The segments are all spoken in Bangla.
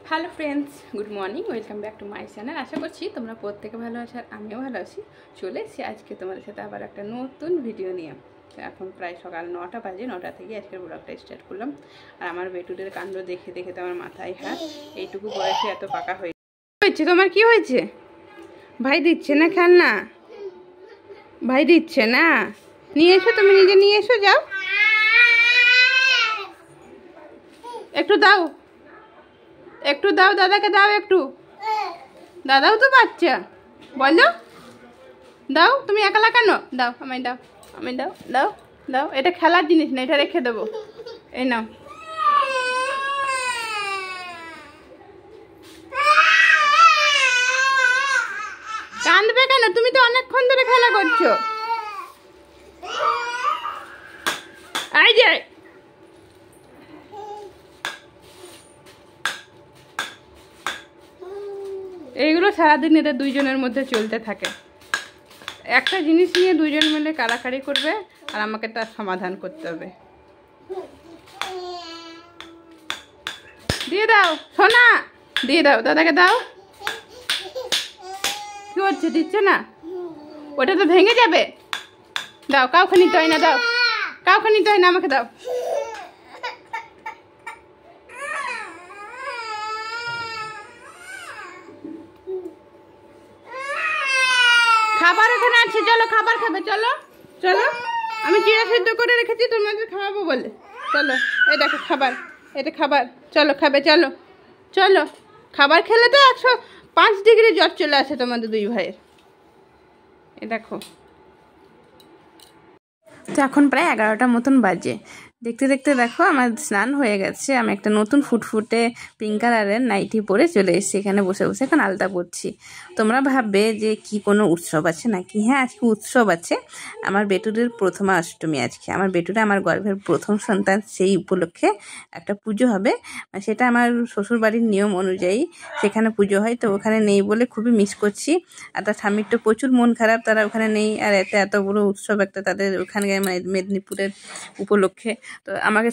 Hello friends, good morning, welcome back to my channel. আশা করছি তোমরা প্রত্যেকে ভালো আছো আর আমিও ভালো আছি। চলে এসেছি আজকে তোমাদের সাথে আবার একটা নতুন ভিডিও নিয়ে। এখন প্রায় সকাল 9টা বাজে, 9টা থেকে আজকের ব্লগটা স্টার্ট করলাম। আর আমার বেটুদের কাণ্ড দেখে দেখে তো আমার মাথায় হাত, এইটুকু বয়সে এত পাকা হয়েছে। তোমার কি হয়েছে? ভাই দিচ্ছে না খেলনা? ভাই দিচ্ছে না? নিয়ে এসো, তুমি নিজে নিয়ে এসো, যাও একটু দাও, একটু দাও, দাদাকে দাও একটু। দাদাও তো বাচ্চা, বলো দাও। তুমি একালা কেন? দাও, আমায় দাও, আমি দাও, দাও দাও। এটা খেলার জিনিস না, এটা রেখে দেবো। এই নাও। কাঁদবে কেন? তুমি তো অনেকক্ষণ ধরে খেলা করছো। আই যে এইগুলো সারাদিন এদের দুইজনের মধ্যে চলতে থাকে। একটা জিনিস নিয়ে দুইজন মিলে কাড়াকাড়ি করবে আর আমাকে তার সমাধান করতে হবে। দিয়ে দাও সোনা, দিয়ে দাও, দাদাকে দাও। কি হচ্ছে? দিচ্ছে না? ওটা তো ভেঙে যাবে। দাও, কাউকে নিতে হয় না, দাও, কাউকে নিতে হয় না, আমাকে দাও। খাবার এখানে আছে, চলো খাবার খাবে, চলো চলো। আমি চিড়া সিদ্ধ করে রেখেছি তোমাদের খাওয়াবো বলে। চলো, এই দেখো খাবার, এটা খাবার, চলো খাবে, চলো চলো। খাবার খেলে তো 105 ডিগ্রি জ্বর চলে আসে তোমাদের দুই ভাইয়ের। এ দেখো, তো এখন প্রায় 11টার মতন বাজে। দেখতে দেখতে দেখো আমার স্নান হয়ে গেছে। আমি একটা নতুন ফুটফুটে পিঙ্ক কালারের নাইটি পরে চলে এসেছি এখানে বসে বসে এখন আলতা পরছি। তোমরা ভাববে যে কি কোনো উৎসব আছে নাকি? হ্যাঁ, আজকে উৎসব আছে। আমার বেটুদের প্রথমা অষ্টমী আজকে। আমার বেটুরা আমার গর্ভের প্রথম সন্তান, সেই উপলক্ষে একটা পুজো হবে। সেটা আমার শ্বশুরবাড়ির নিয়ম অনুযায়ী সেখানে পুজো হয়, তো ওখানে নেই বলে খুবই মিস করছি। আর তার স্বামীর তো প্রচুর মন খারাপ, তারা ওখানে নেই। আর এত বড় উৎসব একটা তাদের ওখানে মেদিনীপুরের উপলক্ষে। তো আমাকে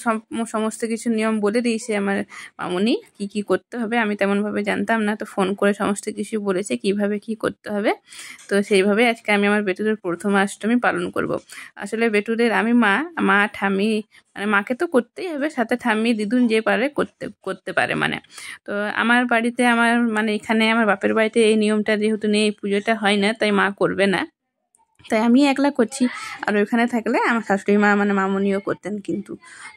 সমস্ত কিছু নিয়ম বলে দিয়েছে আমার মামুনি, কি কি করতে হবে। আমি তেমনভাবে জানতাম না, তো ফোন করে সমস্ত কিছু বলেছে কিভাবে কি করতে হবে। তো সেইভাবে আজকে আমি আমার বেটুদের প্রথমাষ্টমী পালন করব। আসলে বেটুদের আমি মা ঠাম্মি, মানে মাকে তো করতেই হবে, সাথে ঠাম্মি দিদুন যে পারে করতে পারে মানে। তো আমার বাড়িতে মানে এখানে আমার বাপের বাড়িতে এই নিয়মটা যেহেতু নেই, এই পুজোটা হয় না, তাই মা করবে না, তাই আমি একলা করছি। আর ওইখানে থাকলে আমার শাশুড়ি মা মানে মামুনিও করতেন কিন্তু।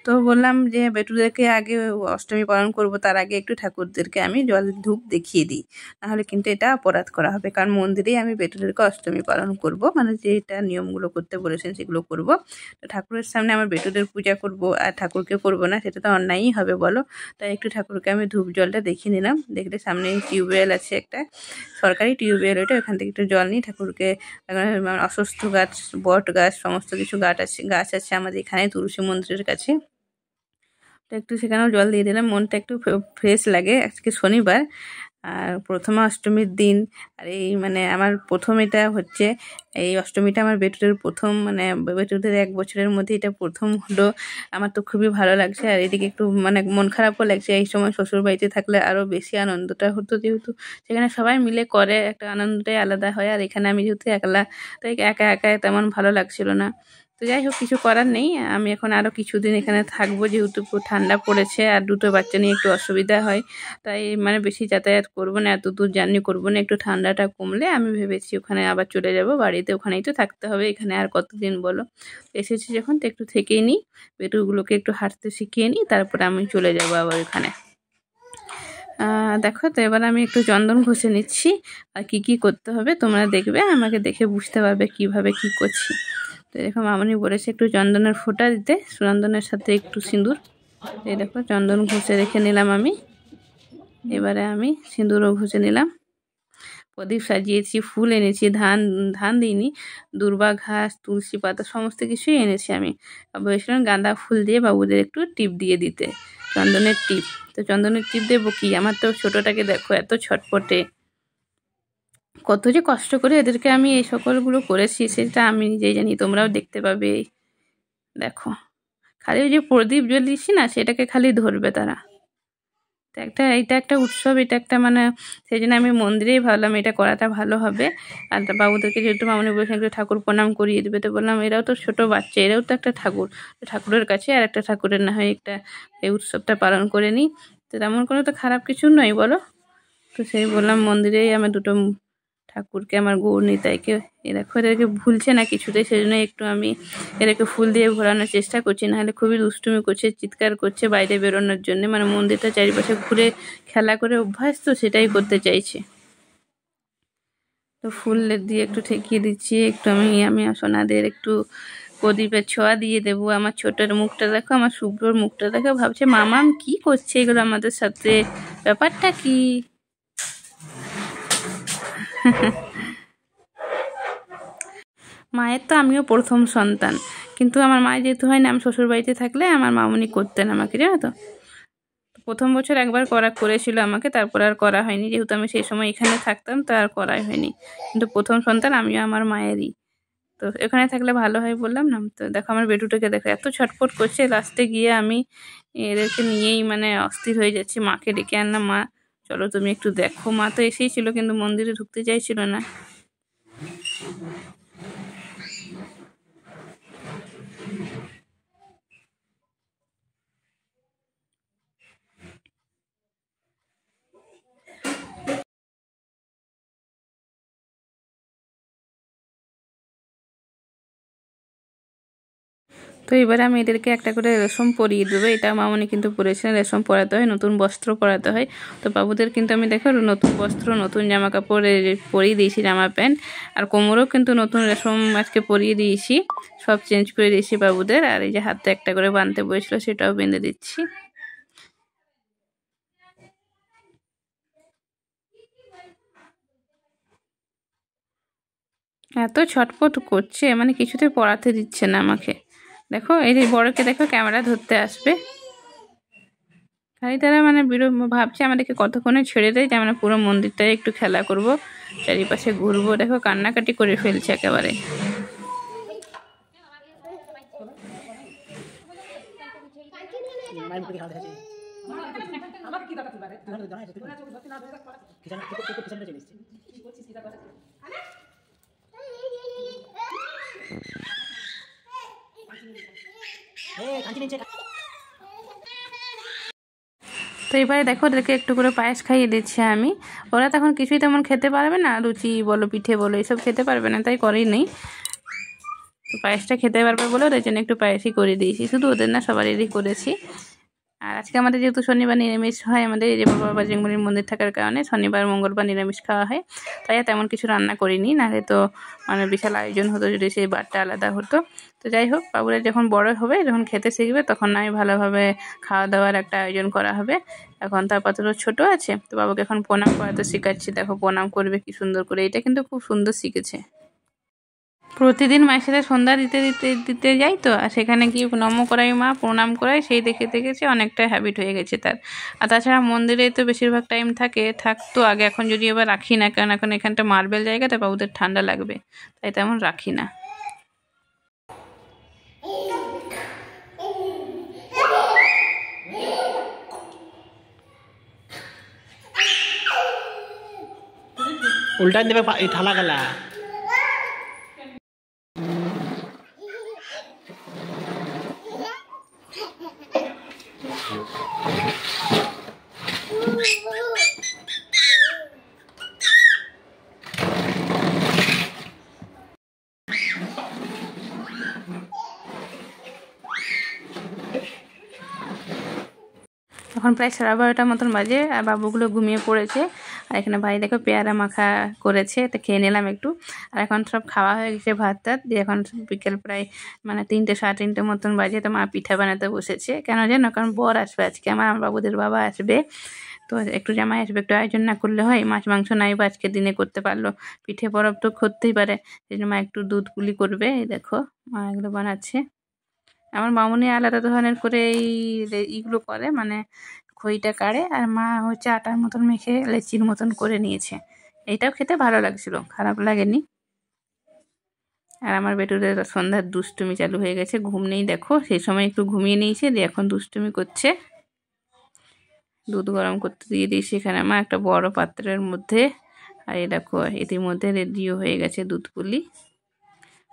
তো বললাম যে বেটুদেরকে আগে অষ্টমী পালন করব, তার আগে একটু ঠাকুরদেরকে আমি জল ধূপ দেখিয়ে দিই, নাহলে কিন্তু এটা অপরাধ করা হবে। কারণ মন্দিরেই আমি বেটুদেরকে অষ্টমী পালন করব, মানে যেটা নিয়মগুলো করতে বলেছেন সেগুলো করব। তো ঠাকুরের সামনে আমার বেটুদের পূজা করব আর ঠাকুরকে করব না, সেটা তো অন্যায়ই হবে বলো। তাই একটু ঠাকুরকে আমি ধূপ জলটা দেখিয়ে নিলাম। দেখলে সামনে টিউবওয়েল আছে একটা, সরকারি টিউবওয়েল, ওইটা ওখান থেকে একটু জল নিই ঠাকুরকে। অশ্বত্থ গাছ, বট গাছ, সমস্ত কিছু গাছ আছে আমাদের এখানে তুলসী মন্দিরের কাছে। তো একটু সেখানেও জল দিয়ে দিলাম, মনটা একটু ফ্রেশ লাগে। আজকে শনিবার আর প্রথমা অষ্টমীর দিন। আর এই মানে আমার প্রথম এটা হচ্ছে, এই অষ্টমীটা আমার বেটুদের প্রথম, মানে বেটুদের 1 বছরের মধ্যে এটা প্রথম হলো। আমার তো খুবই ভালো লাগছে। আর এদিকে একটু মানে মন খারাপও লাগছে। এই সময় শ্বশুরবাড়িতে থাকলে আরও বেশি আনন্দটা হতো, যেহেতু সেখানে সবাই মিলে করে, একটা আনন্দটাই আলাদা হয়। আর এখানে আমি যেহেতু একলা, তো একা একা তেমন ভালো লাগছিল না। তো যাই হোক, কিছু করার নেই। আমি এখন আরও কিছুদিন এখানে থাকবো, যেহেতু ঠান্ডা পড়েছে আর দুটো বাচ্চা নিয়ে একটু অসুবিধা হয়। তাই মানে বেশি যাতায়াত করবো না, এত দূর জার্নি করবো না। একটু ঠান্ডাটা কমলে আমি ভেবেছি ওখানে আবার চলে যাব বাড়িতে। ওখানেই তো থাকতে হবে, এখানে আর কতদিন বলো। এসেছি যখন, তো একটু থেকেই নিই, পেটুগুলোকে একটু হাঁটতে শিখিয়ে নিই, তারপরে আমি চলে যাব আবার ওখানে। দেখো, তো এবার আমি একটু চন্দন ঘষে নিচ্ছি। আর কি কি করতে হবে তোমরা দেখবে, আমাকে দেখে বুঝতে পারবে কিভাবে কি করছি। তো দেখো, মামনি বলেছে একটু চন্দনের ফোঁটা দিতে, চন্দনের সাথে একটু সিঁদুর। এই দেখো, চন্দন ঘষে রেখে নিলাম আমি। এবারে আমি সিঁদুরও ঘষে নিলাম, প্রদীপ সাজিয়েছি, ফুল এনেছি, ধান দিইনি, দূর্বা ঘাস, তুলসী পাতা, সমস্ত কিছুই এনেছি আমি। বলেছিলাম গাঁদা ফুল দিয়ে বাবুদের একটু টিপ দিয়ে দিতে, চন্দনের টিপ। তো চন্দনের টিপ দেবো কি, আমার তো ছোটোটাকে দেখো এত ছটপটে, কত যে কষ্ট করে এদেরকে আমি এই সকলগুলো করেছি সেটা আমি নিজেই জানি, তোমরাও দেখতে পাবে। দেখো, খালি ওই যে প্রদীপ জ্বলিয়েছি না, সেটাকে খালি ধরবে তারা। তো এটা একটা উৎসব, এটা একটা মানে সেই জন্য আমি মন্দিরেই ভাবলাম এটা করাটা ভালো হবে। আর বাবুদেরকে যেহেতু মামনি বলছেন একটু ঠাকুর প্রণাম করিয়ে দেবে, তো বললাম এরাও তো ছোট বাচ্চা, এরাও তো একটা ঠাকুর, ঠাকুরের কাছে আর একটা ঠাকুরের না হয় একটা এই উৎসবটা পালন করে নিই। তো তেমন কোনো তো খারাপ কিছু নয় বলো। তো সেই বললাম মন্দিরেই আমার দুটো ঠাকুরকে, আমার গৌর নিতাইকে, দেখো এদেরকে ভুলছে না কিছুতেই, সেই জন্য একটু আমি এদেরকে ফুল দিয়ে ঘোরানোর চেষ্টা করছি, নাহলে খুবই দুষ্টুমি করছে, চিৎকার করছে বাইরে বেরোনোর জন্য, মানে মন্দিরটা চারিপাশে ঘুরে খেলা করে অভ্যাস, তো সেটাই করতে চাইছে। তো ফুল দিয়ে একটু ঠেকিয়ে দিচ্ছি, একটু আমি সোনাদের একটু প্রদীপের ছোঁয়া দিয়ে দেবো। আমার ছোটোর মুখটা দেখো, আমার শুভ্রর মুখটা দেখো, ভাবছে মামাম কি করছে এগুলো আমাদের সাথে, ব্যাপারটা কি। মায়ের তো আমিও প্রথম সন্তান, কিন্তু আমার মায়ের যেহেতু হয় না, আমি শ্বশুরবাড়িতে থাকলে আমার মামুনি করতেন আমাকে, জানো তো। প্রথম বছর একবার করেছিল আমাকে, তারপর আর করা হয়নি, যেহেতু আমি সেই সময় এখানে থাকতাম, তো আর করাই হয়নি। কিন্তু প্রথম সন্তান আমিও আমার মায়েরই, তো এখানে থাকলে ভালো হয় বললাম না। তো দেখো আমার বেটুটাকে দেখো এত ছটফট করছে, লাস্টে গিয়ে আমি এদেরকে নিয়েই মানে অস্থির হয়ে যাচ্ছি। মাকে ডেকে আনলাম, মা চলো তুমি একটু দেখো। মা তো এসেই ছিল কিন্তু মন্দিরে ঢুকতে চাইছিল না। তো এবারে আমি এদেরকে একটা করে রেশম পরিয়ে দেবো। এটা মামনি কিন্তু পরেছিলেন, রেশম পরাতে হয়, নতুন বস্ত্র পরাতে হয়। তো বাবুদের কিন্তু আমি দেখো নতুন বস্ত্র, নতুন জামা কাপড় পরিয়ে দিয়েছি, জামা প্যান্ট, আর কোমরেও কিন্তু নতুন রেশম আজকে পরিয়ে দিয়েছি, সব চেঞ্জ করে দিয়েছি বাবুদের। আর এই যে হাতে একটা করে বাঁধতে বসলো, সেটাও বেঁধে দিচ্ছি। এত ছটফট করছে, মানে কিছুতে পড়াতে দিচ্ছে না আমাকে। দেখো এই যে বড়কে দেখো ক্যামেরা ধরতে আসবে, খালি তারা মানে ভাবছে আমাদেরকে কতক্ষণে ছেড়ে দেয়, যে আমরা পুরো মন্দিরটায় একটু খেলা করব, চারিপাশে ঘুরবো। দেখো কান্নাকাটি করে ফেলছে একেবারে। তো এবারে দেখো ওদেরকে একটু করে পায়েস খাইয়ে দিচ্ছি আমি। ওরা তখন কিছুই তেমন খেতে পারবে না, লুচি বলো পিঠে বলো এসব খেতে পারবে না, তাই করেই নেই। তো পায়েসটা খেতে পারবে বলে ওদের জন্য একটু পায়েসই করে দিয়েছি, শুধু ওদের না সবারই করেছি। আর আজকে আমাদের যেহেতু শনিবার নিরামিষ হয়, আমাদের এই যে বাবা বাজরংবলীর মন্দির থাকার কারণে শনিবার মঙ্গলবার নিরামিষ খাওয়া হয়, তাই আর তেমন কিছু রান্না করিনি, নাহলে তো মানে বিশাল আয়োজন হতো যদি সেই বারটা আলাদা হতো। তো যাই হোক, বাবুরা যখন বড় হবে, যখন খেতে শিখবে, তখন নয় ভালোভাবে খাওয়া দাওয়ার একটা আয়োজন করা হবে। এখন তো আপাতত ছোট আছে, তো বাবুকে এখন প্রণাম করাতে শেখাচ্ছি। দেখো প্রণাম করবে কি সুন্দর করে, এটা কিন্তু খুব সুন্দর শিখেছে। প্রতিদিন মায়ের সাথে সন্ধ্যা দিতে দিতে দিতে যাই, তো আর সেখানে গিয়ে নম করাই, মা প্রণাম করাই, সেই দেখে দেখেছে অনেকটা হ্যাবিট হয়ে গেছে তার। আর তাছাড়া মন্দিরে তো বেশিরভাগ টাইম থাকতো আগে, এখন যদি এবার রাখি না, কারণ এখন এখানটা মার্বেল জায়গা, তো বাবুদের ঠান্ডা লাগবে, তাই তেমন রাখি না। উল্টা দেবে ঠালা গেলা। এখন প্রায় 12:30 মতন বাজে, আর বাবুগুলো ঘুমিয়ে পড়েছে। আর এখানে ভাই দেখো পেয়ারা মাখা করেছে, তো খেয়ে নিলাম একটু। আর এখন সব খাওয়া হয়ে গেছে ভাত টাত দিয়ে, এখন বিকেল প্রায় মানে 3টে 3:30 মতন বাজে। তো মা পিঠা বানাতে বসেছে, কেন জানো, কারণ বর আসবে আজকে, আমার বাবুদের বাবা আসবে, তো একটু জামাই আসবে, একটু আয়োজন না করলে হয়। মাছ মাংস নাই বা আজকে দিনে করতে পারলো, পিঠে বরফ তো করতেই পারে, সেই জন্য মা একটু দুধ পুলি করবে। এই দেখো মা এগুলো বানাচ্ছে। আমার মামুনি আলাদা ধরনের করে এইগুলো করে, মানে খইটা কাড়ে, আর মা হচ্ছে আটার মতন মেখে লেচির মতন করে নিয়েছে। এইটাও খেতে ভালো লাগছিল, খারাপ লাগেনি। আর আমার বেটুদের সন্ধ্যার দুষ্টুমি চালু হয়ে গেছে, ঘুম নেই দেখো, সেই সময় একটু ঘুমিয়ে নিয়েছে দিয়ে এখন দুষ্টুমি করছে। দুধ গরম করতে দিয়ে দিয়েছি এখানে মা একটা বড় পাত্রের মধ্যে। আর এই দেখো ইতিমধ্যে রেডিও হয়ে গেছে দুধ পুলি।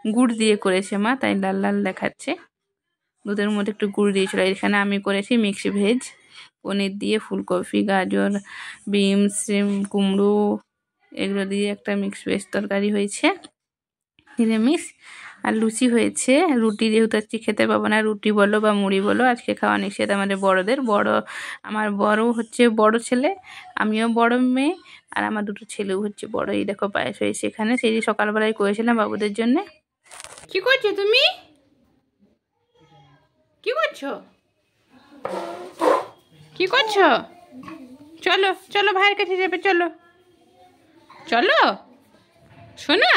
গুড় দিয়ে করেছে মা, তাই লাল লাল দেখাচ্ছে। দুধের মধ্যে একটু গুড় দিয়েছিল। এখানে আমি করেছি মিক্স ভেজ, পনির দিয়ে, ফুলকপি, গাজর, বিনস, কুমড়ো এগুলো দিয়ে একটা মিক্স ভেজ তরকারি হয়েছে, নিরামিষ। আর লুচি হয়েছে। রুটি যেহেতু আজকে খেতে পাবো না, রুটি বলো বা মুড়ি বলো আজকে খাওয়া নিষেধ আমাদের বড়দের। আমার বড় হচ্ছে বড় ছেলে, আমিও বড় মেয়ে, আর আমার দুটো ছেলেও হচ্ছে বড়। এই দেখো পায়েস হয়েছে এখানে, সেই যে সকালবেলায় করেছিলাম বাবুদের জন্য। কি করছো তুমি? কি করছো? কি করছো? চলো চলো, ভাইয়ের কাছে যাবে, চলো চলো শোনা।